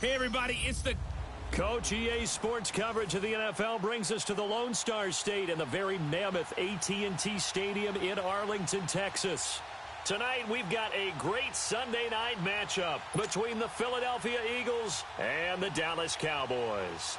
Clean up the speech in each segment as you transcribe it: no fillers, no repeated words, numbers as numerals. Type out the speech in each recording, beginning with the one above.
Hey, everybody, it's the... Coach EA Sports coverage of the NFL brings us to the Lone Star State in the very mammoth AT&T Stadium in Arlington, Texas. Tonight, we've got a great Sunday night matchup between the Philadelphia Eagles and the Dallas Cowboys.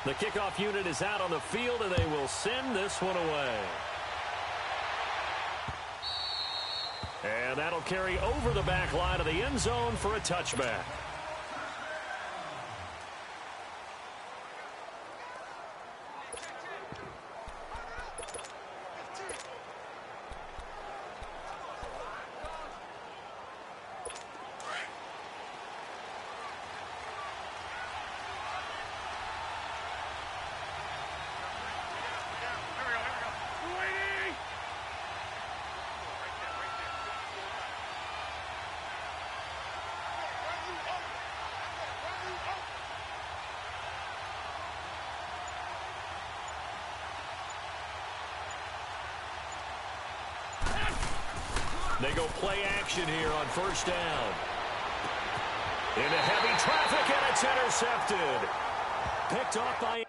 The kickoff unit is out on the field, and they will send this one away. And that'll carry over the back line of the end zone for a touchback. They go play action here on first down. Into heavy traffic, and it's intercepted. Picked off by...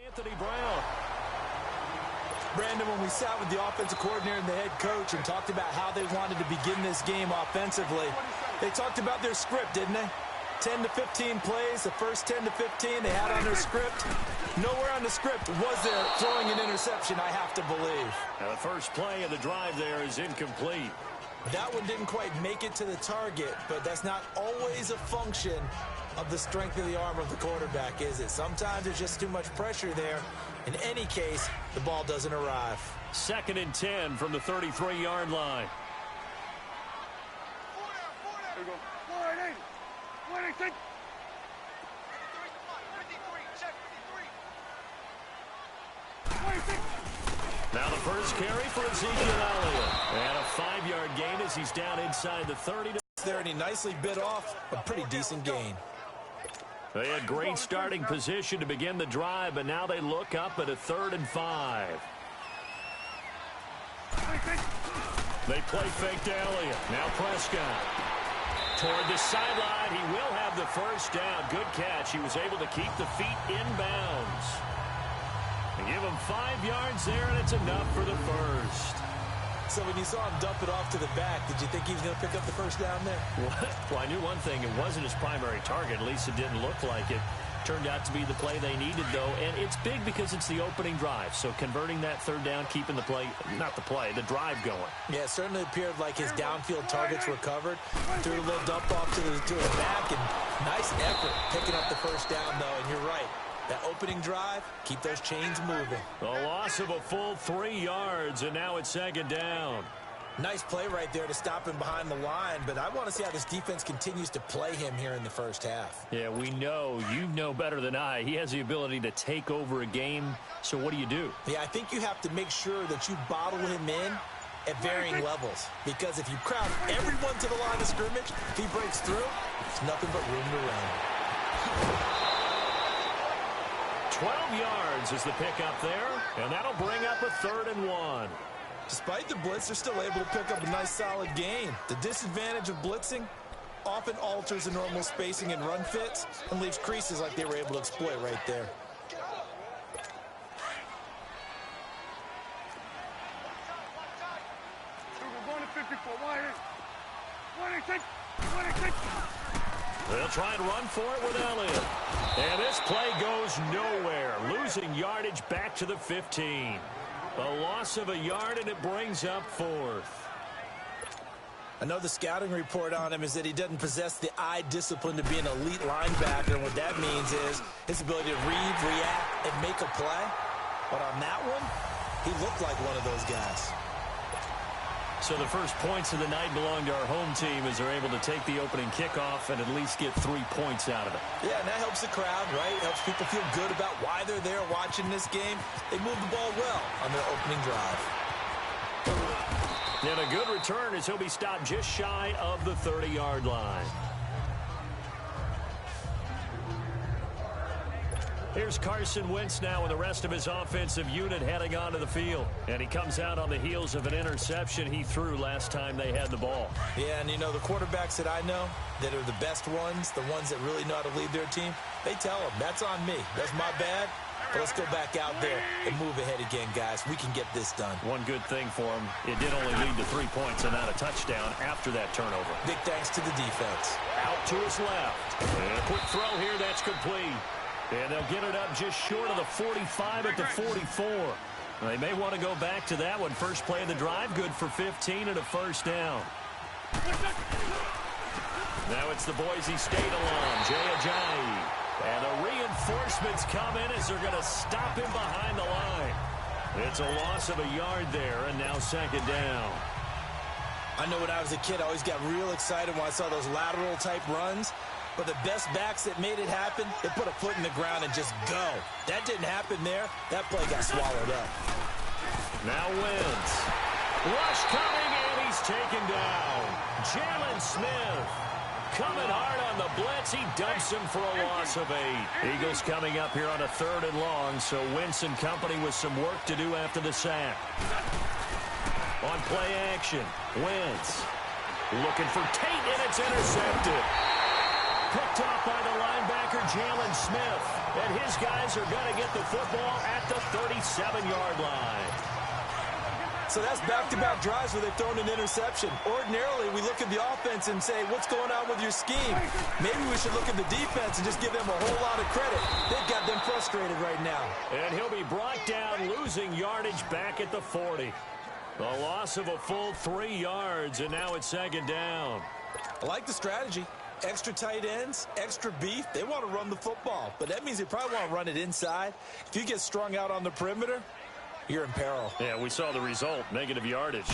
Anthony Brown. Brandon, when we sat with the offensive coordinator and the head coach and talked about how they wanted to begin this game offensively, they talked about their script, didn't they? 10 to 15 plays, the first 10 to 15 they had on their script. Nowhere on the script was there throwing an interception, I have to believe. Now the first play of the drive there is incomplete. That one didn't quite make it to the target, but that's not always a function of the strength of the arm of the quarterback, is it? Sometimes there's just too much pressure there. In any case, the ball doesn't arrive. 2nd and 10 from the 33-yard line. There you go. 480. 480. Now the first carry for Ezekiel Elliott. And a 5-yard gain as he's down inside the 30. There, and he nicely bit off a pretty decent gain. They had great starting position to begin the drive, but now they look up at a 3rd and 5. They play fake to Elliott. Now Prescott. Toward the sideline, he will have the first down. Good catch. He was able to keep the feet inbounds. They give him 5 yards there, and it's enough for the first. So when you saw him dump it off to the back, did you think he was going to pick up the first down there? Well, I knew one thing. It wasn't his primary target. At least it didn't look like it. Turned out to be the play they needed, though. And it's big because it's the opening drive. So converting that 3rd down, keeping the play, not the play, the drive going. Yeah, it certainly appeared like his downfield targets were covered. Threw a little dump off to the back, and nice effort picking up the first down, though. And you're right. That opening drive, keep those chains moving. The loss of a full 3 yards, and now it's 2nd down. Nice play right there to stop him behind the line, but I want to see how this defense continues to play him here in the first half. Yeah, we know. You know better than I. He has the ability to take over a game, so what do? Yeah, I think you have to make sure that you bottle him in at varying levels, because if you crowd everyone to the line of scrimmage, if he breaks through, it's nothing but room to run. 12 yards is the pickup there, and that'll bring up a 3rd and 1. Despite the blitz, they're still able to pick up a nice solid gain. The disadvantage of blitzing often alters the normal spacing and run fits and leaves creases like they were able to exploit right there. They'll try and run for it with Elliott. And this play goes nowhere. Losing yardage back to the 15. A loss of a yard, and it brings up 4th. I know the scouting report on him is that he doesn't possess the eye discipline to be an elite linebacker. And what that means is his ability to read, react, and make a play. But on that one, he looked like one of those guys. So the first points of the night belong to our home team as they're able to take the opening kickoff and at least get 3 points out of it. Yeah, and that helps the crowd, right? Helps people feel good about why they're there watching this game. They move the ball well on their opening drive. And a good return as he'll be stopped just shy of the 30-yard line. Here's Carson Wentz now and the rest of his offensive unit heading onto the field. And he comes out on the heels of an interception he threw last time they had the ball. Yeah, and you know, the quarterbacks that I know that are the best ones, the ones that really know how to lead their team, they tell them, that's on me. That's my bad. But let's go back out there and move ahead again, guys. We can get this done. One good thing for him, it did only lead to 3 points and not a touchdown after that turnover. Big thanks to the defense. Out to his left. And a quick throw here, that's complete. And they'll get it up just short of the 45 at the 44. They may want to go back to that one. First play of the drive, good for 15 and a first down. Now it's the Boise State alum, Jay Ajayi. And the reinforcements come in as they're going to stop him behind the line. It's a loss of a yard there, and now second down. I know when I was a kid, I always got real excited when I saw those lateral-type runs. But the best backs that made it happen, they put a foot in the ground and just go. That didn't happen there. That play got swallowed up. Now Wentz. Rush coming, and he's taken down. Jalen Smith. Coming hard on the blitz. He dumps him for a loss of 8. Eagles coming up here on a 3rd and long, so Wentz and company with some work to do after the sack. On play action, Wentz looking for Tate, and it's intercepted. Picked off by the linebacker, Jalen Smith. And his guys are going to get the football at the 37-yard line. So that's back-to-back drives where they've thrown an interception. Ordinarily, we look at the offense and say, what's going on with your scheme? Maybe we should look at the defense and just give them a whole lot of credit. They've got them frustrated right now. And he'll be brought down, losing yardage back at the 40. A loss of a full 3 yards, and now it's second down. I like the strategy. Extra tight ends, extra beef. They want to run the football, but that means they probably want to run it inside. If you get strung out on the perimeter, you're in peril. Yeah, we saw the result, negative yardage.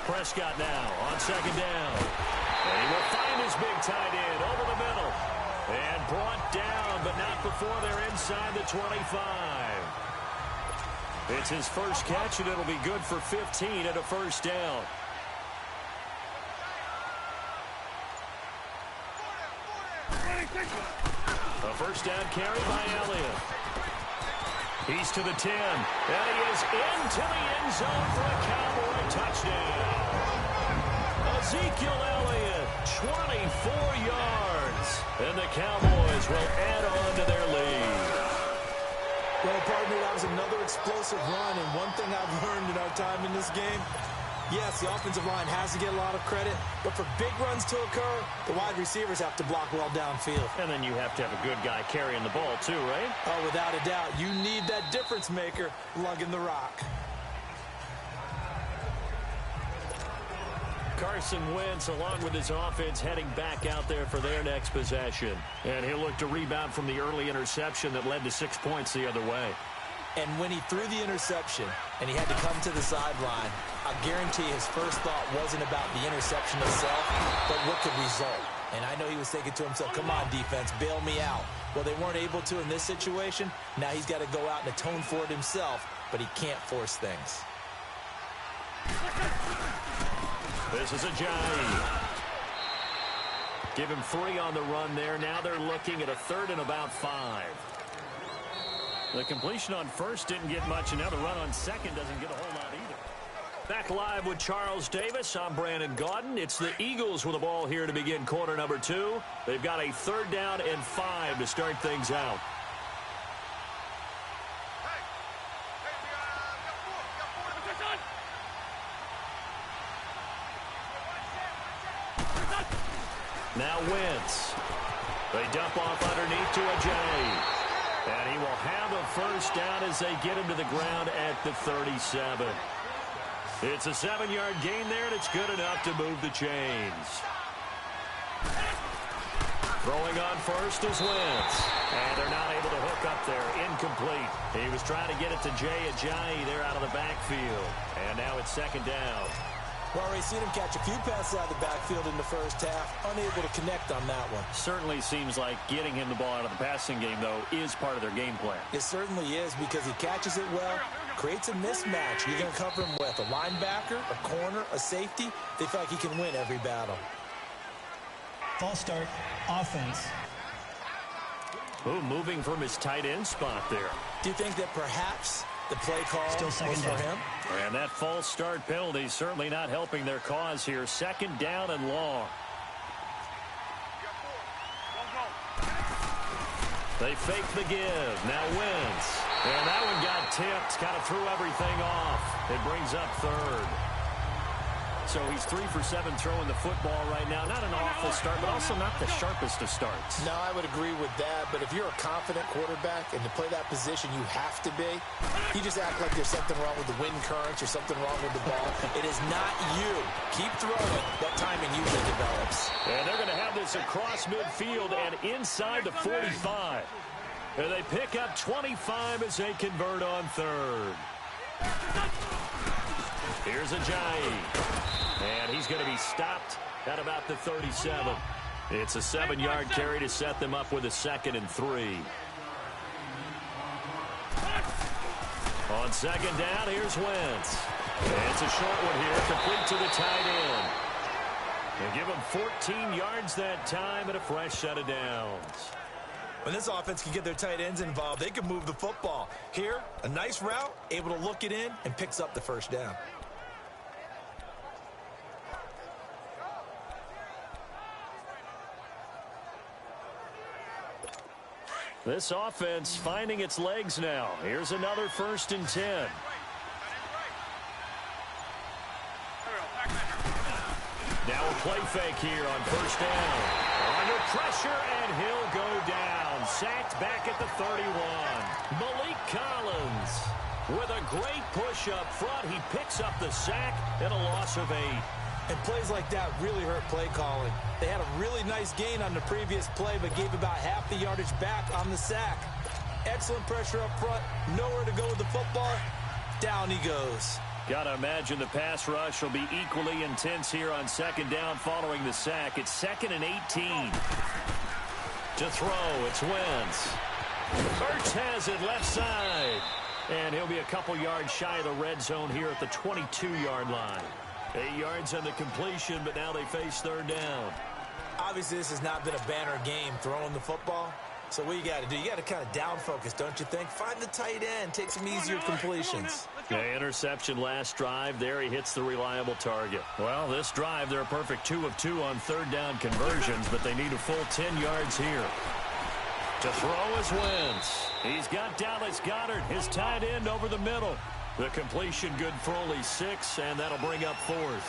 Prescott now on second down. And he will find his big tight end over the middle. And brought down, but not before they're inside the 25. It's his first catch, and it'll be good for 15 at a first down. A first down carry by Elliott. He's to the 10, and he is into the end zone for a Cowboy touchdown. Ezekiel Elliott, 24 yards, and the Cowboys will add on to their lead. Well, partner, that was another explosive run, and one thing I've learned in our time in this game, yes, the offensive line has to get a lot of credit, but for big runs to occur, the wide receivers have to block well downfield. And then you have to have a good guy carrying the ball too, right? Oh, without a doubt. You need that difference maker lugging the rock. Carson Wentz, along with his offense, heading back out there for their next possession. And he'll look to rebound from the early interception that led to 6 points the other way. And when he threw the interception and he had to come to the sideline, I guarantee his first thought wasn't about the interception itself, but what could result. And I know he was thinking to himself, come on, defense, bail me out. Well, they weren't able to in this situation. Now he's got to go out and atone for it himself, but he can't force things. This is Ajayi. Give him 3 on the run there. Now they're looking at a 3rd and about 5. The completion on first didn't get much, and now the run on second doesn't get a whole lot either. Back live with Charles Davis. I'm Brandon Gaudin. It's the Eagles with the ball here to begin quarter number 2. They've got a 3rd down and 5 to start things out. Now Wentz. They dump off underneath to Ajayi. And he will have a first down as they get him to the ground at the 37. It's a 7-yard gain there, and it's good enough to move the chains. Throwing on first is Wentz. And they're not able to hook up there. Incomplete. He was trying to get it to Jay Ajayi there out of the backfield. And now it's second down. We've already seen him catch a few passes out of the backfield in the first half. Unable to connect on that one. Certainly seems like getting him the ball out of the passing game, though, is part of their game plan. It certainly is because he catches it well, creates a mismatch. You're going to cover him with a linebacker, a corner, a safety. They feel like he can win every battle. False start, offense. Ooh, moving from his tight end spot there. Do you think that perhaps the play call was for him? And that false start penalty certainly not helping their cause here. 2nd down and long. They fake the give. Now Wentz. And that one got tipped. Kind of threw everything off. It brings up 3rd. So he's 3 for 7 throwing the football right now. Not an awful start, but also not the sharpest of starts. No, I would agree with that. But if you're a confident quarterback and to play that position, you have to be. You just act like there's something wrong with the wind currents or something wrong with the ball. It is not you. Keep throwing. That timing usually develops. And they're going to have this across midfield and inside the 45. And they pick up 25 as they convert on 3rd. Here's Ajayi. And he's going to be stopped at about the 37. It's a 7-yard carry to set them up with a 2nd and 3. On 2nd down, here's Wentz. And it's a short one here, complete to the tight end. They give him 14 yards that time and a fresh set of downs. When this offense can get their tight ends involved, they can move the football. Here, a nice route, able to look it in, and picks up the 1st down. This offense finding its legs now. Here's another 1st and 10. Now a play fake here on 1st down. Under pressure, and he'll go down. Sacked back at the 31. Malik Collins with a great push up front. He picks up the sack and a loss of 8. And plays like that really hurt play calling. They had a really nice gain on the previous play, but gave about half the yardage back on the sack. Excellent pressure up front. Nowhere to go with the football. Down he goes. Got to imagine the pass rush will be equally intense here on 2nd down following the sack. It's 2nd and 18. To throw, it's Wentz. Ertz has it left side. And he'll be a couple yards shy of the red zone here at the 22-yard line. 8 yards on the completion, but now they face 3rd down. Obviously, this has not been a banner game throwing the football. So what you got to do, you got to kind of down focus, don't you think? Find the tight end, take some easier completions. The interception last drive. There he hits the reliable target. Well, this drive, they're a perfect 2 of 2 on 3rd down conversions, but they need a full 10 yards here. To throw is Wentz. He's got Dallas Goedert, his tight end, over the middle. The completion good for only 6, and that'll bring up 4th.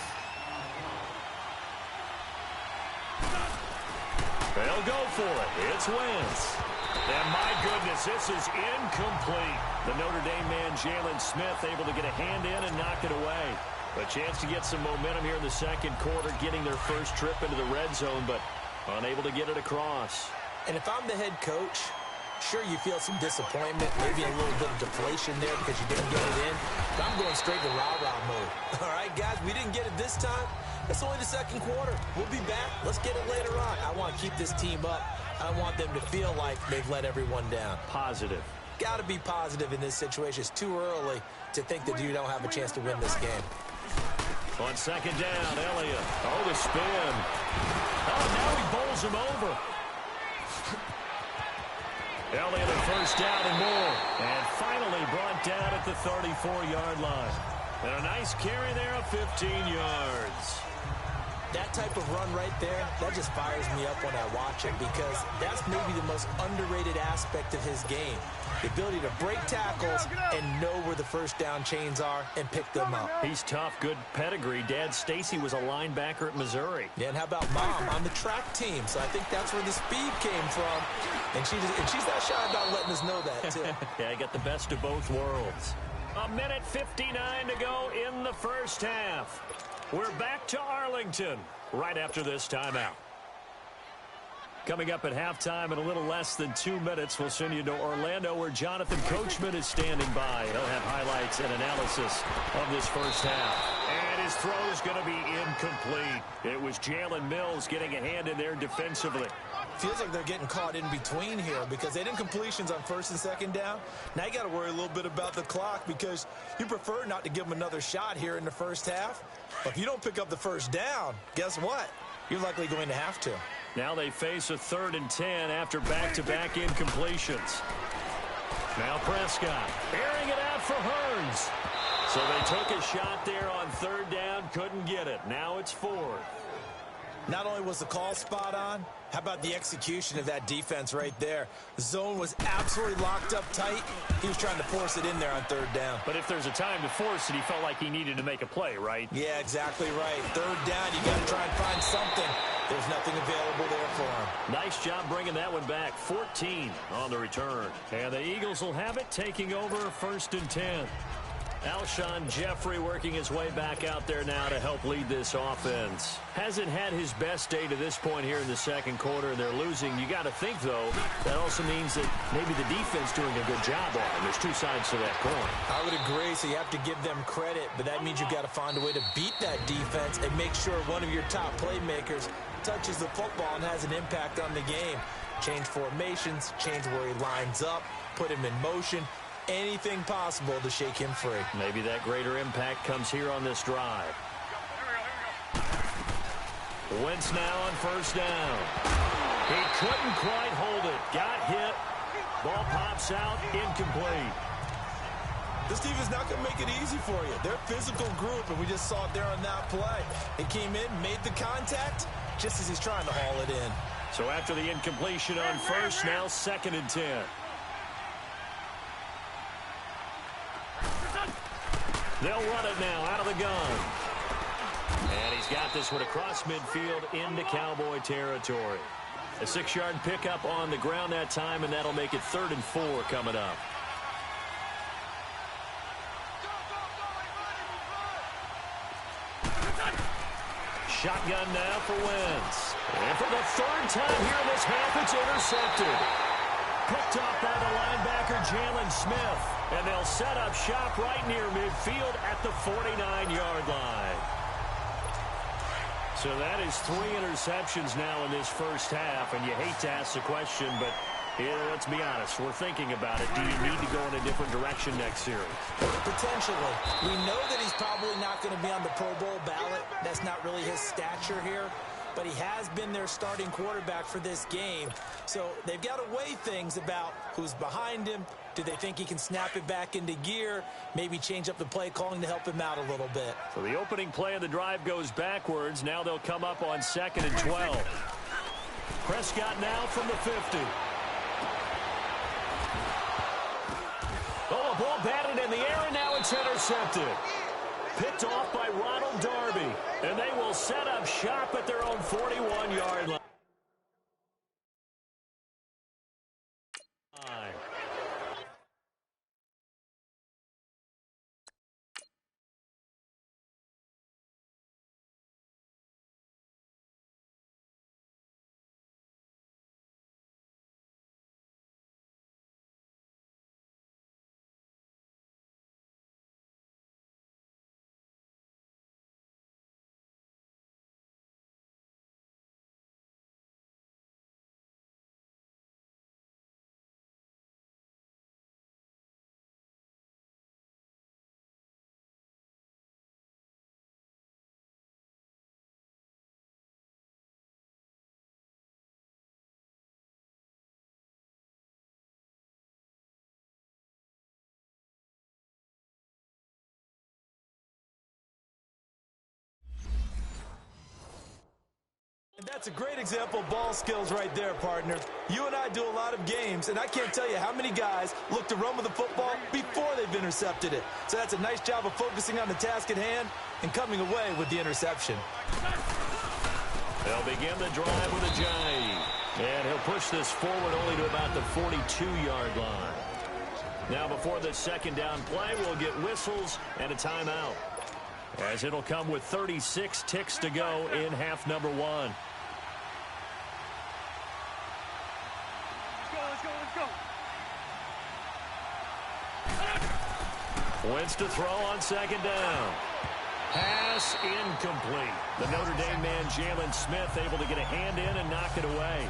They'll go for it. It's Wentz. And my goodness, this is incomplete. The Notre Dame man, Jalen Smith, able to get a hand in and knock it away. A chance to get some momentum here in the 2nd quarter, getting their first trip into the red zone, but unable to get it across. And if I'm the head coach, sure, you feel some disappointment, maybe a little bit of deflation there because you didn't get it in. But I'm going straight to rah-rah mode. All right, guys, we didn't get it this time. It's only the 2nd quarter. We'll be back. Let's get it later on. I want to keep this team up. I want them to feel like they've let everyone down. Positive. Got to be positive in this situation. It's too early to think that you don't have a chance to win this game. On 2nd down, Elliott. Oh, the spin. Oh, now he bowls him over. Elliott at 1st down and more. And finally brought down at the 34-yard line. And a nice carry there of 15 yards. That type of run right there, that just fires me up when I watch it because that's maybe the most underrated aspect of his game. The ability to break tackles and know where the 1st down chains are and pick them up. He's tough, good pedigree. Dad Stacy was a linebacker at Missouri. Yeah, and how about Mom on the track team? So I think that's where the speed came from. And she's not shy about letting us know that, too. Yeah, I got the best of both worlds. 1:59 to go in the 1st half. We're back to Arlington right after this timeout. Coming up at halftime in a little less than 2 minutes, we'll send you to Orlando where Jonathan Coachman is standing by. He'll have highlights and analysis of this 1st half. And his throw is going to be incomplete. It was Jalen Mills getting a hand in there defensively. Feels like they're getting caught in between here because they didn't completions on 1st and 2nd down. Now you got to worry a little bit about the clock because you prefer not to give them another shot here in the 1st half. But if you don't pick up the 1st down, guess what? You're likely going to have to. Now they face a 3rd and 10 after back-to-back incompletions. Now Prescott airing it out for Hearns. So they took a shot there on 3rd down, couldn't get it. Now it's 4th. Not only was the call spot on, how about the execution of that defense right there? The zone was absolutely locked up tight. He was trying to force it in there on 3rd down. But if there's a time to force it, he felt like he needed to make a play, right? Yeah, exactly right. 3rd down, you got to try and find something. There's nothing available there for him. Nice job bringing that one back. 14 on the return. And the Eagles will have it, taking over 1st and 10. Alshon Jeffrey working his way back out there now to help lead this offense. Hasn't had his best day to this point here in the 2nd quarter. They're losing. You got to think, though, that also means that maybe the defense doing a good job on them. There's 2 sides to that coin. I would agree, so you have to give them credit, but that means you've got to find a way to beat that defense and make sure one of your top playmakers touches the football and has an impact on the game. Change formations, change where he lines up, put him in motion. Anything possible to shake him free. Maybe that greater impact comes here on this drive. Wentz now on 1st down. He couldn't quite hold it. Got hit. Ball pops out. Incomplete. This team is not going to make it easy for you. They're a physical group, and we just saw it there on that play. He came in, made the contact, just as he's trying to haul it in. So after the incompletion on 1st, now 2nd and 10. They'll run it now out of the gun. And he's got this one across midfield into Cowboy territory. A 6-yard pickup on the ground that time, and that'll make it 3rd and 4 coming up. Shotgun now for Wentz. And for the 3rd time here in this half, it's intercepted. Picked off by the linebacker, Jalen Smith. And they'll set up shop right near midfield at the 49-yard line. So that is 3 interceptions now in this 1st half. And you hate to ask the question, but let's be honest. We're thinking about it. Do you need to go in a different direction next series? Potentially. We know that he's probably not going to be on the Pro Bowl ballot. That's not really his stature here. But he has been their starting quarterback for this game. So they've got to weigh things about who's behind him. Do they think he can snap it back into gear? Maybe change up the play calling to help him out a little bit. So the opening play of the drive goes backwards. Now they'll come up on 2nd and 12. Prescott now from the 50. Oh, a ball batted in the air, and now it's intercepted. Picked off by Ronald Darby. And they will set up shop at their own 41-yard line. And that's a great example of ball skills right there, partner. You and I do a lot of games, and I can't tell you how many guys look to run with the football before they've intercepted it. So that's a nice job of focusing on the task at hand and coming away with the interception. They'll begin the drive with a jive. And he'll push this forward only to about the 42-yard line. Now before the 2nd down play, we'll get whistles and a timeout, as it'll come with 36 ticks to go in half number 1. Wentz to throw on 2nd down. Pass incomplete. The Notre Dame man, Jalen Smith, able to get a hand in and knock it away.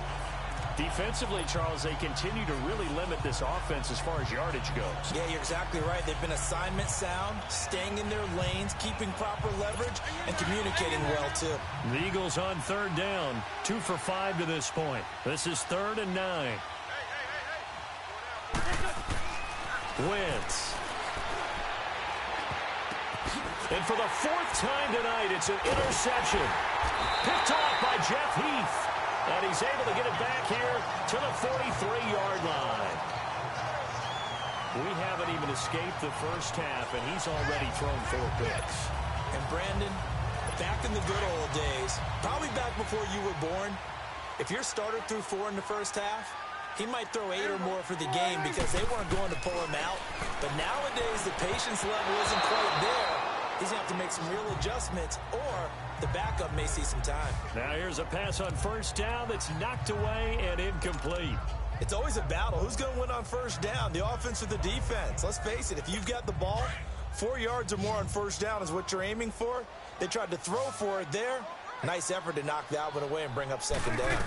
Defensively, Charles, they continue to really limit this offense as far as yardage goes. Yeah, you're exactly right. They've been assignment sound, staying in their lanes, keeping proper leverage, and communicating well, too. The Eagles on third down, 2 for 5 to this point. This is 3rd and 9. Wentz. And for the 4th time tonight, it's an interception. Picked off by Jeff Heath. And he's able to get it back here to the 43-yard line. We haven't even escaped the first half, and he's already thrown 4 picks. And Brandon, back in the good old days, probably back before you were born, if your starter threw 4 in the first half, he might throw 8 or more for the game because they weren't going to pull him out. But nowadays, the patience level isn't quite there. He's going to have to make some real adjustments, or the backup may see some time. Now here's a pass on first down that's knocked away and incomplete. It's always a battle. Who's going to win on first down, the offense or the defense? Let's face it, if you've got the ball, 4 yards or more on first down is what you're aiming for. They tried to throw for it there. Nice effort to knock that one away and bring up second down.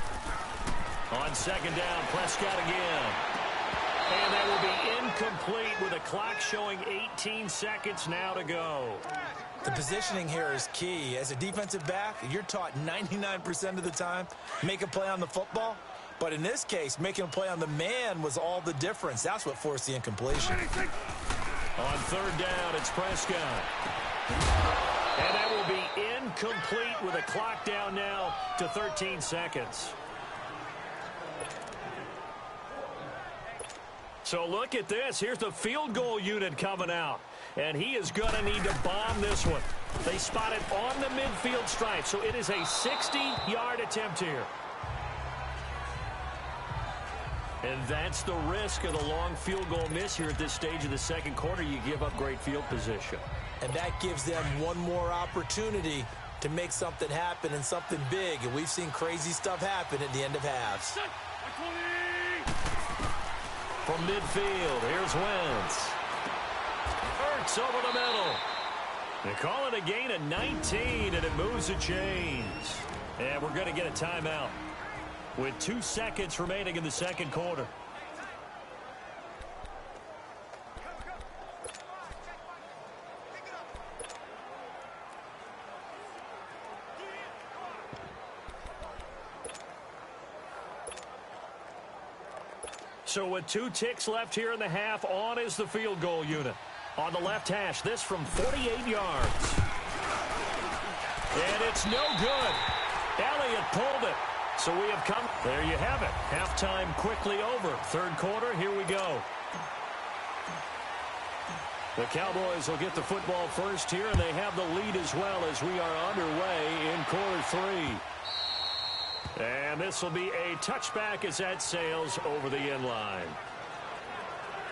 On second down, Prescott again. And that will be incomplete with a clock showing 18 seconds now to go. The positioning here is key. As a defensive back, you're taught 99% of the time, make a play on the football. But in this case, making a play on the man was all the difference. That's what forced the incompletion. On third down, it's Prescott. And that will be incomplete with a clock down now to 13 seconds. So look at this. Here's the field goal unit coming out. And he is going to need to bomb this one. They spot it on the midfield stripe. So it is a 60-yard attempt here. And that's the risk of the long field goal miss here at this stage of the second quarter. You give up great field position. And that gives them one more opportunity to make something happen and something big. And we've seen crazy stuff happen at the end of halves. From midfield, here's Wentz. Hurts over the middle. They call it a gain of 19, and it moves the chains. And we're going to get a timeout with 2 seconds remaining in the second quarter. So with 2 ticks left here in the half, on is the field goal unit. On the left hash, this from 48 yards. And it's no good. Elliott pulled it. So we have come. There you have it. Halftime quickly over. Third quarter, here we go. The Cowboys will get the football first here, and they have the lead as well as we are underway in quarter 3. And this will be a touchback as that sails over the end line.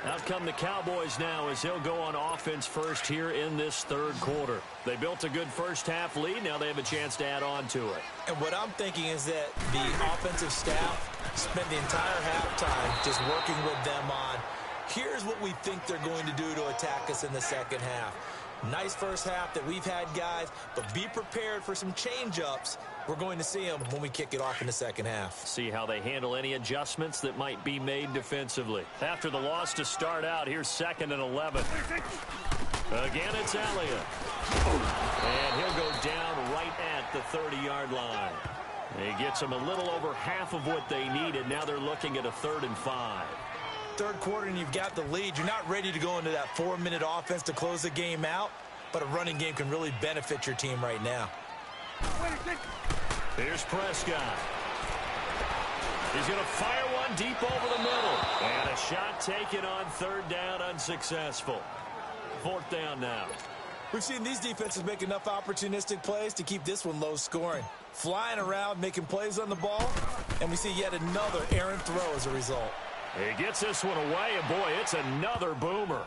Out come the Cowboys now as they'll go on offense first here in this third quarter. They built a good first half lead. Now they have a chance to add on to it. And what I'm thinking is that the offensive staff spent the entire halftime just working with them on, here's what we think they're going to do to attack us in the second half. Nice first half that we've had, guys, but be prepared for some change-ups. We're going to see them when we kick it off in the second half. See how they handle any adjustments that might be made defensively. After the loss to start out, here's 2nd and 11. Again, it's Elliott. And he'll go down right at the 30-yard line. He gets them a little over half of what they needed. Now they're looking at a 3rd and 5. Third quarter and you've got the lead. You're not ready to go into that 4-minute offense to close the game out, but a running game can really benefit your team right now. Here's Prescott. He's going to fire one deep over the middle. And a shot taken on 3rd down, unsuccessful. 4th down now. We've seen these defenses make enough opportunistic plays to keep this one low scoring. Flying around, making plays on the ball, and we see yet another errant throw as a result. He gets this one away, and boy, it's another boomer.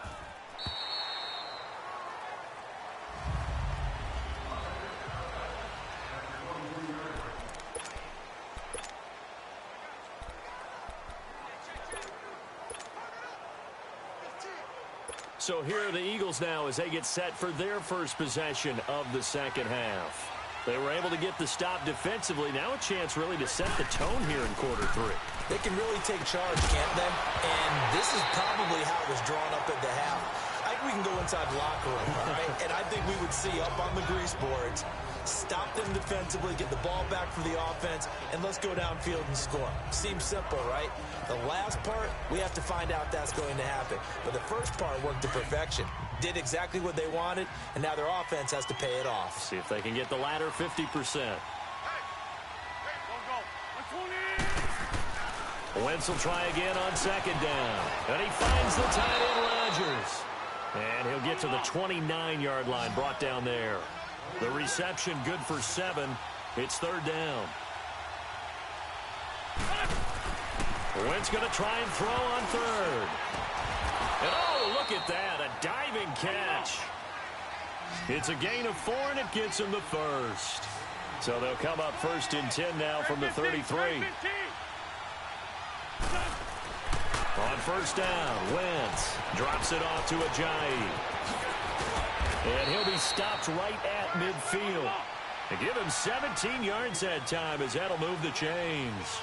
So here are the Eagles now as they get set for their first possession of the second half. They were able to get the stop defensively. Now a chance really to set the tone here in quarter 3. They can really take charge, can't they? And this is probably how it was drawn up at the half. I think we can go inside the locker room, all right? And I think we would see up on the grease boards, stop them defensively, get the ball back for the offense, and let's go downfield and score. Seems simple, right? The last part, we have to find out that's going to happen. But the first part worked to perfection. Did exactly what they wanted, and now their offense has to pay it off. See if they can get the latter 50%. Wentz will try again on second down. And he finds the tight end, Rodgers. And he'll get to the 29-yard line, brought down there. The reception good for 7. It's third down. Wentz going to try and throw on third. And oh, look at that, a diving catch. It's a gain of 4, and it gets him the first. So they'll come up first and 10 now from the 33. On first down, Wentz drops it off to Ajayi. And he'll be stopped right at midfield. They give him 17 yards that time as that'll move the chains.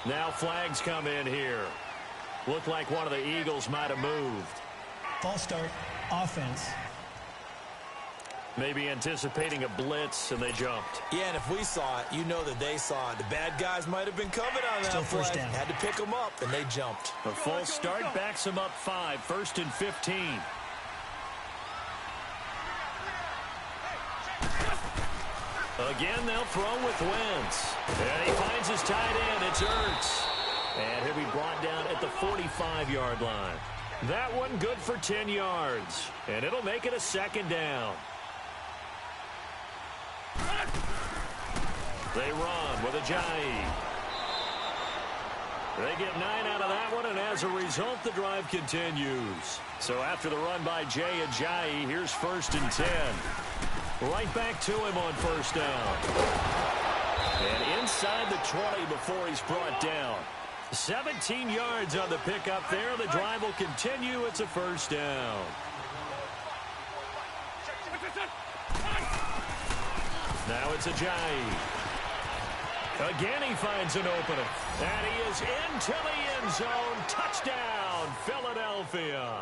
Now flags come in here. Looked like one of the Eagles might have moved. False start, offense. Maybe anticipating a blitz, and they jumped. Yeah, and if we saw it, you know that they saw it. The bad guys might have been coming on that first play. down. Had to pick them up, and they jumped. A false start backs them up 5, first and 15. Again, they'll throw with Wentz. And he finds his tight end. It's Ertz. And he'll be brought down at the 45-yard line. That one good for 10 yards. And it'll make it a second down. They run with Ajayi. They get 9 out of that one, and as a result, the drive continues. So after the run by Jay Ajayi, here's first and 10. Right back to him on first down. And inside the 20 before he's brought down. 17 yards on the pickup there. The drive will continue. It's a first down. Now it's Ajayi. Again, he finds an opening. And he is into the end zone. Touchdown, Philadelphia.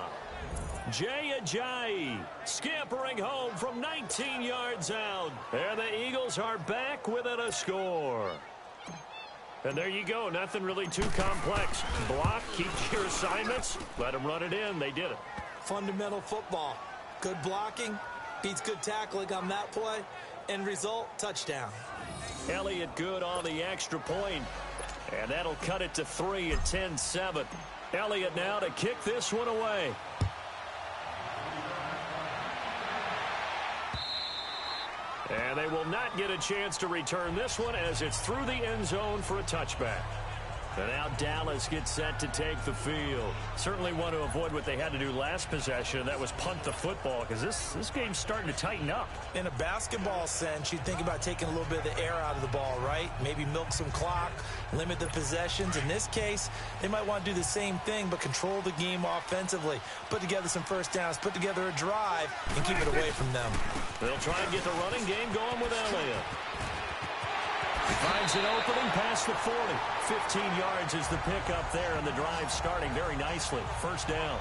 Jay Ajayi scampering home from 19 yards out. And the Eagles are back within a score. And there you go. Nothing really too complex. Block, keep your assignments, let them run it in. They did it. Fundamental football. Good blocking beats good tackling on that play. End result, touchdown. Elliott good on the extra point. And that'll cut it to 3 at 10-7. Elliott now to kick this one away. And they will not get a chance to return this one as it's through the end zone for a touchback. And now Dallas gets set to take the field. Certainly want to avoid what they had to do last possession. That was punt the football, because this game's starting to tighten up. In a basketball sense, you'd think about taking a little bit of the air out of the ball, right? Maybe milk some clock, limit the possessions. In this case, they might want to do the same thing, but control the game offensively. Put together some first downs, put together a drive, and keep it away from them. They'll try and get the running game going with Elliott. He finds an opening past the 40. 15 yards is the pickup there, and the drive starting very nicely. First down.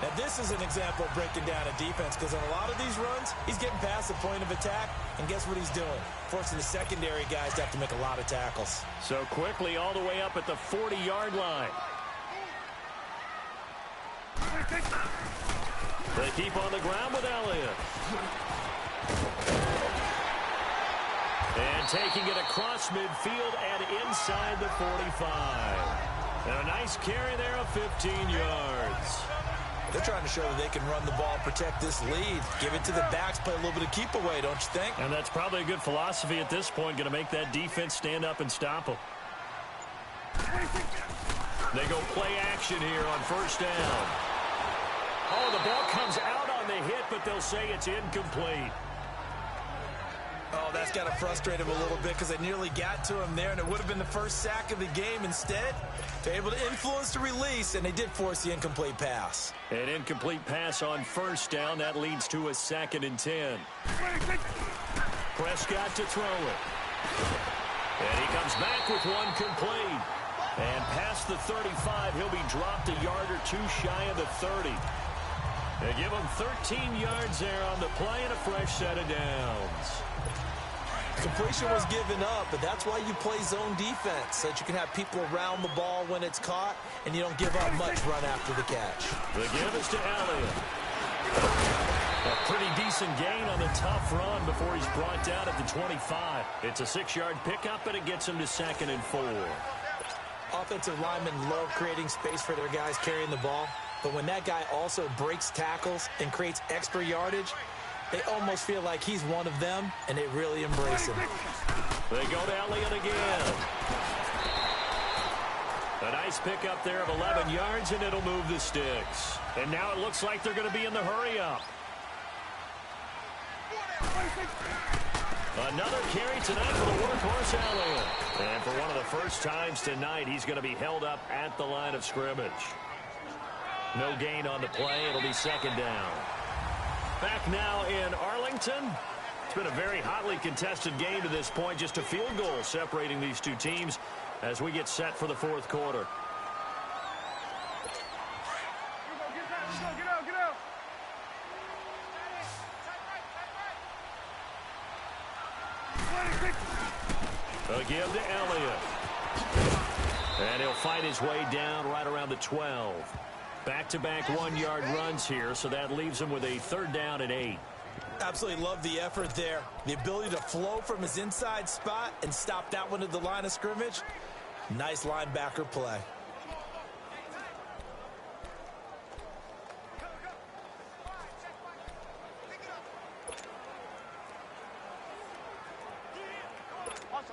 Now, this is an example of breaking down a defense, because on a lot of these runs, he's getting past the point of attack, and guess what he's doing? Forcing the secondary guys to have to make a lot of tackles. So quickly all the way up at the 40-yard line. They keep on the ground with Elliott. And taking it across midfield and inside the 45. And a nice carry there of 15 yards. They're trying to show that they can run the ball, protect this lead. Give it to the backs, play a little bit of keep away, don't you think? And that's probably a good philosophy at this point, going to make that defense stand up and stop them. They go play action here on first down. Oh, the ball comes out on the hit, but they'll say it's incomplete. Oh, that's got to frustrate him a little bit because they nearly got to him there, and it would have been the first sack of the game. Instead, they're able to influence the release, and they did force the incomplete pass. An incomplete pass on first down. That leads to a 2nd and 10. Prescott to throw it. And he comes back with one complete. And past the 35, he'll be dropped a yard or two shy of the 30. They give him 13 yards there on the play and a fresh set of downs. Completion was given up, but that's why you play zone defense, so that you can have people around the ball when it's caught, and you don't give up much run after the catch. The give is to Elliott. A pretty decent gain on the tough run before he's brought down at the 25. It's a 6-yard pickup, and it gets him to 2nd and 4. Offensive linemen love creating space for their guys carrying the ball, but when that guy also breaks tackles and creates extra yardage, they almost feel like he's one of them, and they really embrace him. They go to Elliott again. A nice pickup there of 11 yards, and it'll move the sticks. And now it looks like they're going to be in the hurry-up. Another carry tonight for the workhorse Elliott. And for one of the first times tonight, he's going to be held up at the line of scrimmage. No gain on the play. It'll be 2nd down. Back now in Arlington. It's been a very hotly contested game to this point. Just a field goal separating these two teams as we get set for the 4th quarter. A give to Elliott. And he'll fight his way down right around the 12. Back-to-back 1-yard runs here, so that leaves him with a 3rd down and 8. Absolutely love the effort there. The ability to flow from his inside spot and stop that one at the line of scrimmage. Nice linebacker play.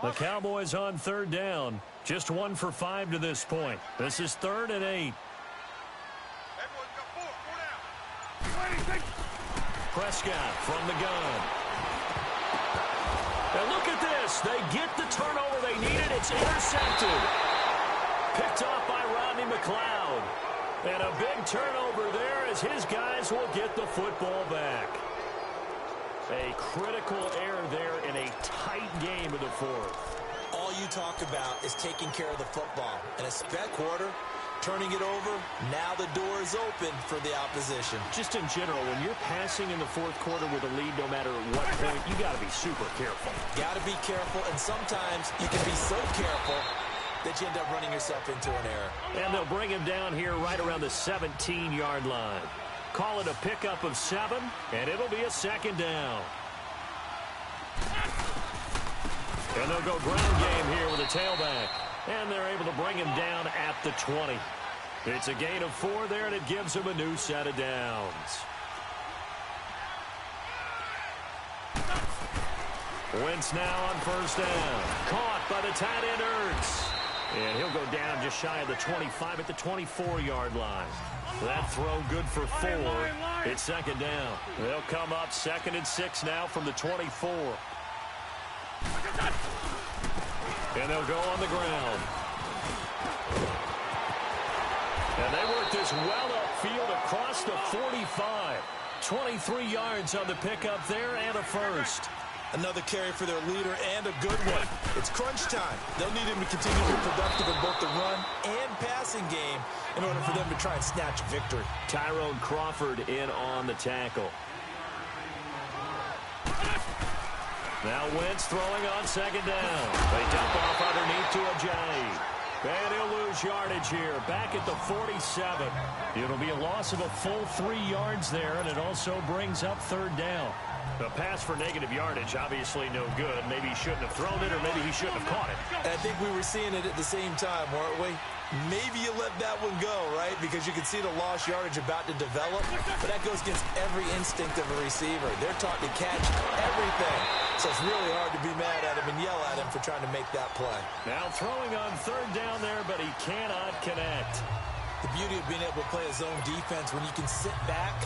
The Cowboys on 3rd down. Just 1 for 5 to this point. This is 3rd and 8. Prescott from the gun. And look at this. They get the turnover they needed. It's intercepted. Picked off by Rodney McLeod. And a big turnover there as his guys will get the football back. A critical error there in a tight game of the 4th. All you talk about is taking care of the football. And a spec quarter, turning it over, now the door is open for the opposition. Just in general, when you're passing in the 4th quarter with a lead, no matter what point, you got to be super careful. Got to be careful, and sometimes you can be so careful that you end up running yourself into an error. And they'll bring him down here right around the 17-yard line. Call it a pickup of 7, and it'll be a 2nd down. And they'll go ground game here with a tailback. And they're able to bring him down at the 20. It's a gain of 4 there, and it gives him a new set of downs. Wentz now on 1st down. Caught by the tight end Ertz. And he'll go down just shy of the 25 at the 24-yard line. That throw good for 4. It's 2nd down. They'll come up 2nd and 6 now from the 24. And they'll go on the ground. And they work this well upfield across the 45. 23 yards on the pickup there and a 1st. Another carry for their leader and a good one. It's crunch time. They'll need him to continue to be productive in both the run and passing game in order for them to try and snatch victory. Tyrone Crawford in on the tackle. Now Wentz throwing on 2nd down. They dump off underneath to Ajayi. And he'll lose yardage here. Back at the 47. It'll be a loss of a full 3 yards there, and it also brings up 3rd down. A pass for negative yardage, obviously no good. Maybe he shouldn't have thrown it, or maybe he shouldn't have caught it. And I think we were seeing it at the same time, weren't we? Maybe you let that one go, right? Because you can see the lost yardage about to develop. But that goes against every instinct of a receiver. They're taught to catch everything. So it's really hard to be mad at him and yell at him for trying to make that play. Now throwing on 3rd down there, but he cannot connect. The beauty of being able to play a zone defense when you can sit back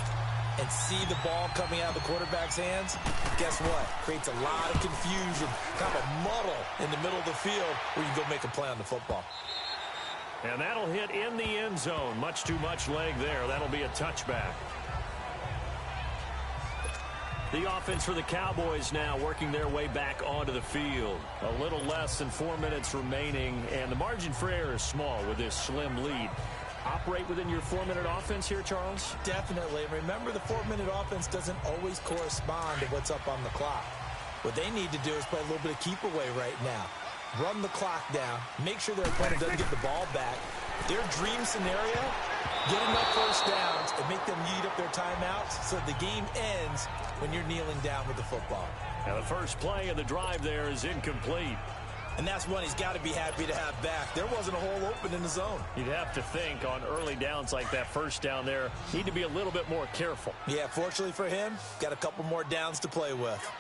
and see the ball coming out of the quarterback's hands, guess what? Creates a lot of confusion, kind of a muddle in the middle of the field where you go make a play on the football. And that'll hit in the end zone. Much too much leg there. That'll be a touchback. The offense for the Cowboys now working their way back onto the field. A little less than 4 minutes remaining, and the margin for error is small with this slim lead. Operate within your 4-minute offense here, Charles? Definitely. Remember, the 4-minute offense doesn't always correspond to what's up on the clock. What they need to do is play a little bit of keep away right now. Run the clock down. Make sure their opponent doesn't get the ball back. Their dream scenario, get enough first downs and make them eat up their timeouts so the game ends when you're kneeling down with the football. Now the first play of the drive there is incomplete. And that's one he's got to be happy to have back. There wasn't a hole open in the zone. You'd have to think on early downs like that first down there, need to be a little bit more careful. Yeah, fortunately for him, got a couple more downs to play with.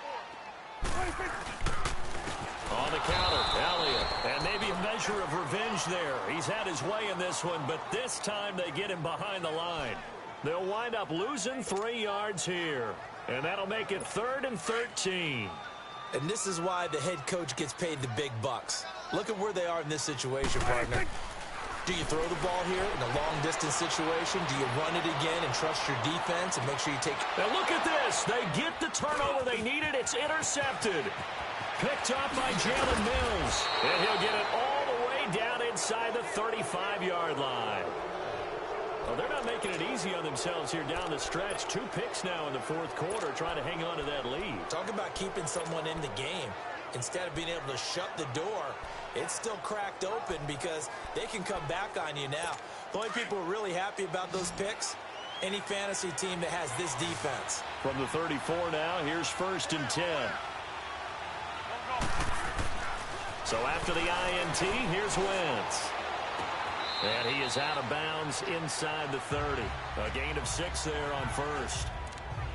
On the counter, Elliott. And maybe a measure of revenge there. He's had his way in this one, but this time they get him behind the line. They'll wind up losing 3 yards here. And that'll make it 3rd and 13. And this is why the head coach gets paid the big bucks. Look at where they are in this situation, partner. Do you throw the ball here in a long-distance situation? Do you run it again and trust your defense and make sure you take... Now look at this. They get the turnover they needed. It's intercepted. Picked up by Jalen Mills. And he'll get it all the way down inside the 35-yard line. Well, they're not making it easy on themselves here down the stretch. 2 picks now in the 4th quarter trying to hang on to that lead. Talk about keeping someone in the game. Instead of being able to shut the door, it's still cracked open because they can come back on you now. The only people who are really happy about those picks, any fantasy team that has this defense. From the 34 now, here's 1st and 10. So after the INT, here's Wentz. And he is out of bounds inside the 30. A gain of 6 there on 1st.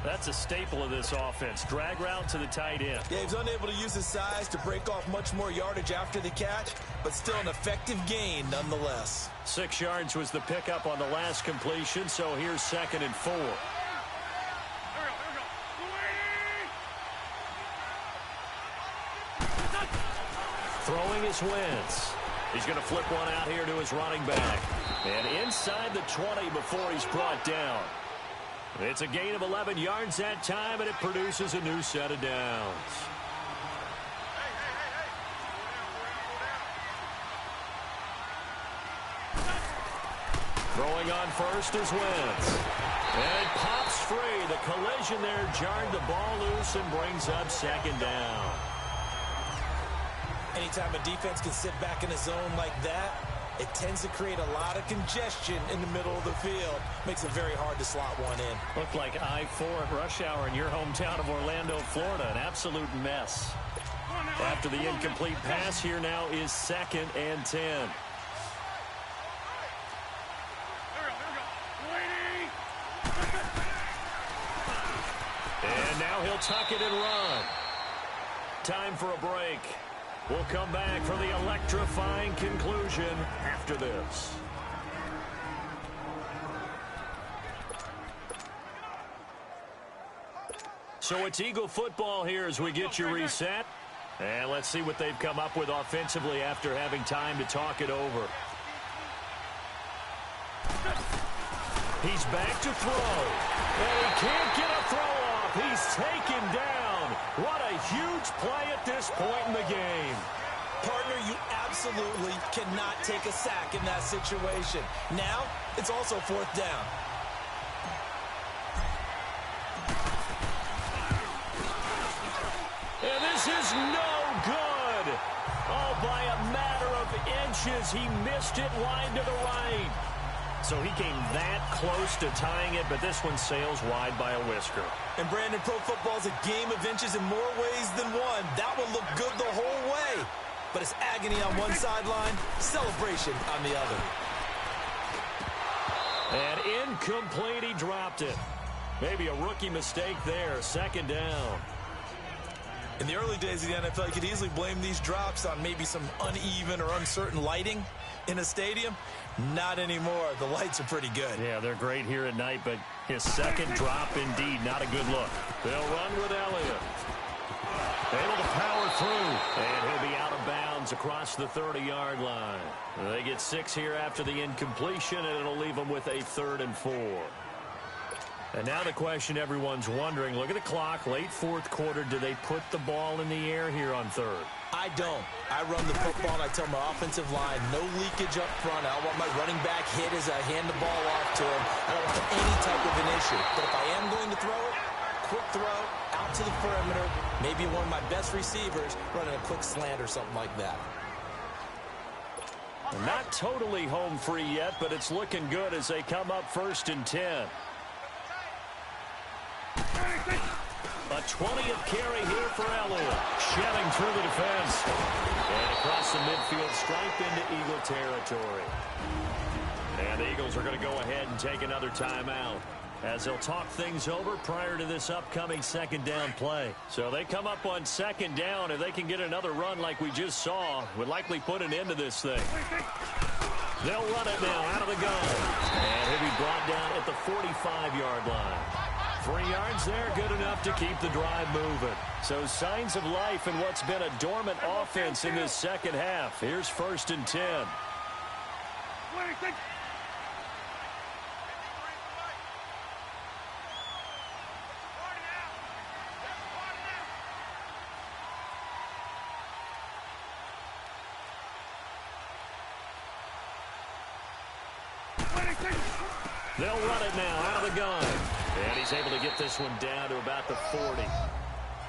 That's a staple of this offense. Drag route to the tight end. Yeah, he's unable to use his size to break off much more yardage after the catch, but still an effective gain nonetheless. 6 yards was the pickup on the last completion, so here's 2nd and 4. Throwing is Wentz. He's going to flip one out here to his running back. And inside the 20 before he's brought down. It's a gain of 11 yards that time, and it produces a new set of downs. Throwing on 1st is Wentz. And it pops free. The collision there jarred the ball loose and brings up 2nd down. Anytime a defense can sit back in a zone like that, it tends to create a lot of congestion in the middle of the field. Makes it very hard to slot one in. Looked like I-4 at rush hour in your hometown of Orlando, Florida. An absolute mess. After the incomplete pass, here now is 2nd and 10. And now he'll tuck it and run. Time for a break. We'll come back for the electrifying conclusion after this. So it's Eagle football here as we get you reset. And let's see what they've come up with offensively after having time to talk it over. He's back to throw. And he can't get a throw off. He's taken down. What a huge play at this point in the game. Partner, you absolutely cannot take a sack in that situation. Now, it's also 4th down. And this is no good. Oh, by a matter of inches, he missed it wide to the right. So he came that close to tying it, but this one sails wide by a whisker. And Brandon, pro football is a game of inches in more ways than one. That one looked good the whole way. But it's agony on one sideline, celebration on the other. And incomplete, he dropped it. Maybe a rookie mistake there, 2nd down. In the early days of the NFL, you could easily blame these drops on maybe some uneven or uncertain lighting in a stadium. Not anymore. The lights are pretty good. Yeah, they're great here at night, but His second drop, indeed, not a good look. They'll run with Elliott. Able to power through, and he'll be out of bounds across the 30-yard line. They get 6 here after the incompletion, and it'll leave them with a 3rd and 4. And now the question everyone's wondering, look at the clock, late fourth quarter, do they put the ball in the air here on 3rd? I don't. I run the football, and I tell my offensive line, no leakage up front. I don't want my running back hit as I hand the ball off to him. I don't want any type of an issue. But if I am going to throw it, quick throw, out to the perimeter, maybe one of my best receivers running a quick slant or something like that. Not totally home free yet, but it's looking good as they come up 1st and 10. A 20th carry here for Elliott. Shedding through the defense. And across the midfield stripe into Eagle territory. And the Eagles are going to go ahead and take another timeout, as they'll talk things over prior to this upcoming 2nd down play. So they come up on 2nd down. If they can get another run like we just saw, would likely put an end to this thing. They'll run it now out of the gun. And he'll be brought down at the 45-yard line. 3 yards there, good enough to keep the drive moving. So signs of life in what's been a dormant offense in this second half. Here's 1st and 10. They'll run it now out of the gun. And he's able to get this one down to about the 40.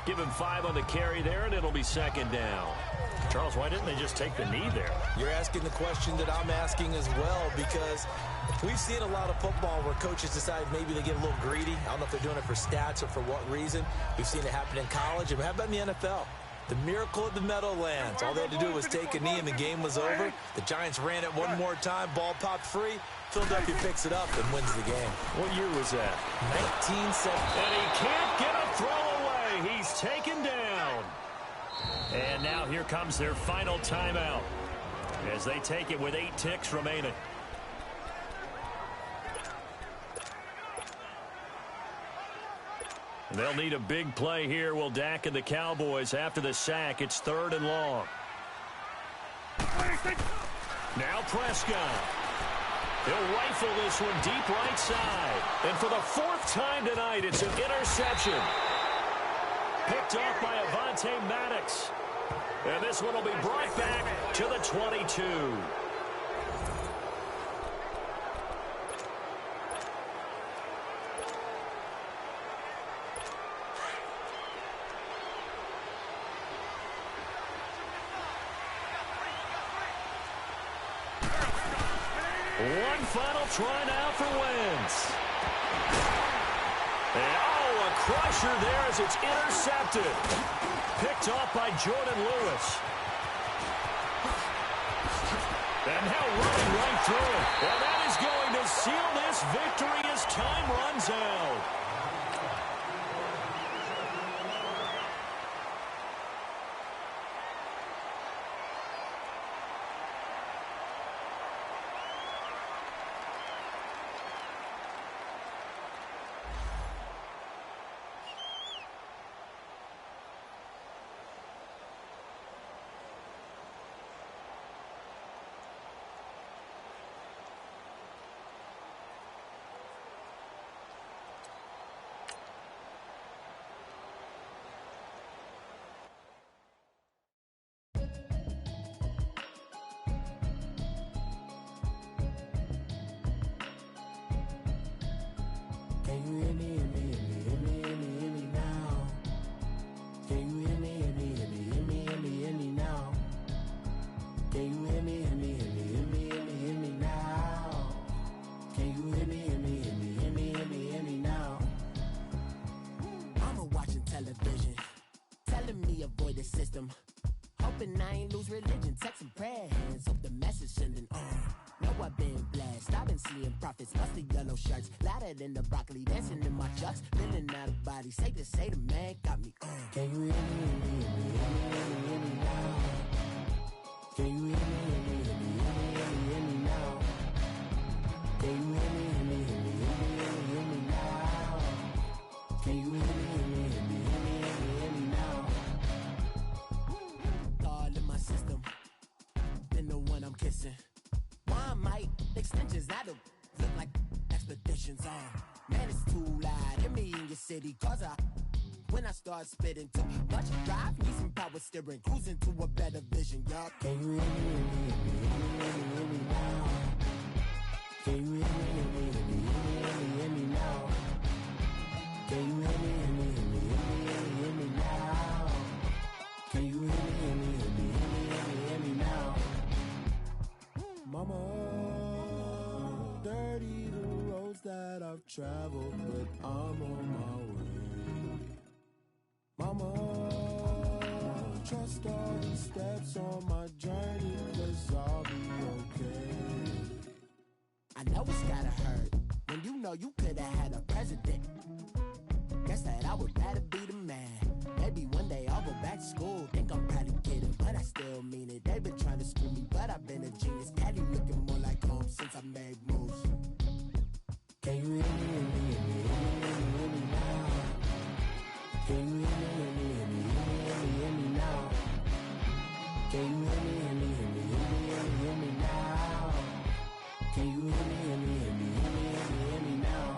Give him 5 on the carry there, and it'll be 2nd down. Charles, why didn't they just take the knee there? You're asking the question that I'm asking as well, because we've seen a lot of football where coaches decide maybe they get a little greedy. I don't know if they're doing it for stats or for what reason. We've seen it happen in college. And how about in the NFL? The miracle of the Meadowlands. All they had to do was take a knee and the game was over. The Giants ran it one more time. Ball popped free. Philadelphia picks it up and wins the game. What year was that? 1970. And he can't get a throw away. He's taken down. And now here comes their final timeout as they take it with 8 ticks remaining. They'll need a big play here. Will Dak and the Cowboys after the sack. It's 3rd and long. Now Prescott. He'll rifle this one deep right side. And for the 4th time tonight, it's an interception. Picked off by Avonte Maddox. And this one will be brought back to the 22. One final try now for Wentz. And a crusher there as it's intercepted. Picked off by Jordan Lewis. And now running right through it. And that is going to seal this victory as time runs out. Can you hear me, hear me, hear me, hear me, hear me now? Can you hear me, hear me, hear me, hear me, hear me, hear me now? Can you hear me, hear me, hear me, hear me, hear me, hear me now? Can you hear me, hear me, hear me, hear me, hear me, hear me now? Mama watching television, telling me avoid the system. Hoping I ain't lose religion, texting prayer hands, hope the message sending on. Know I've been blessed, I've been seeing prophets, mustard yellow shirts, louder than the broccoli, dancing in my chucks, feeling out of body, say the man got me on. Can you hear me, hear me, hear me, hear me, hear me, hear me now? Can you hear me, hear me, hear me, hear me, hear me, hear me now? Can you hear me, hear me, hear me, hear me, hear me, hear me now? extensions. Now the look like expeditions on. Man, it's too loud in me in your city, cause when I start spitting too much drive, need some power steering, cruising to a better vision, y'all. Can you hear me, hear me now? Can you hear me now? Can you hear me now? Can you hear me now? Mama, dirty the roads that I've traveled, but I'm on my way. Mama, trust all the steps on my journey, 'cause I'll be okay. I know it's gotta hurt when you know you could've had a president. Guess that I would rather be the man. Maybe one day I'll go back to school. Think I'm probably kidding, but I still mean it. They've been trying to screw me, but I've been a genius. Daddy looking more like home since I made moves. Can you hear me now? Can you hear me now? Can you hear me now? Can you hear me now?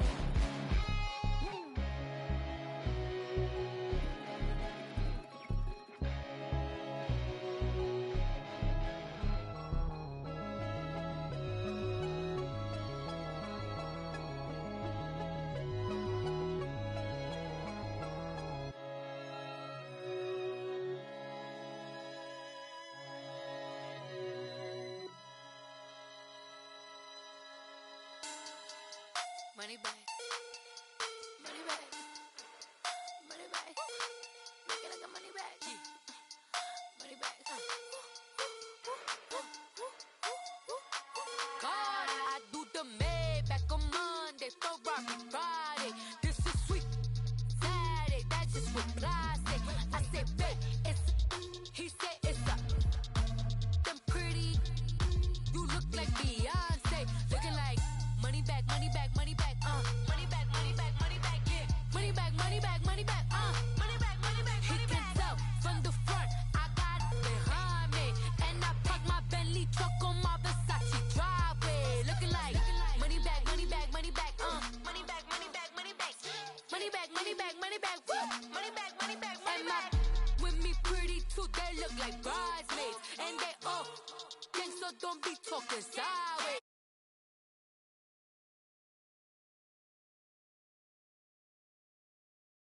Money back, money back, money back. Make it like a money back, money back. God, I do the Maybach on Monday, Ferrari Friday. This is sweet Saturday, that's just what I say. I say, babe, it's he said it's a them pretty. You look like Beyonce, looking like money back, money back, money back. Money back, money back, money back, yeah. Money back, money back, money back, money back, money back, money back. He can tell from the front, I got it behind me. And I park my Bentley truck on my Versace driveway. Looking like money back, money back, money back, money back, money back, money back. Money back, money back, money back, woo. Money back, money back, money back. With me pretty too, they look like bridesmaids. And they all gang, so don't be talking sideways.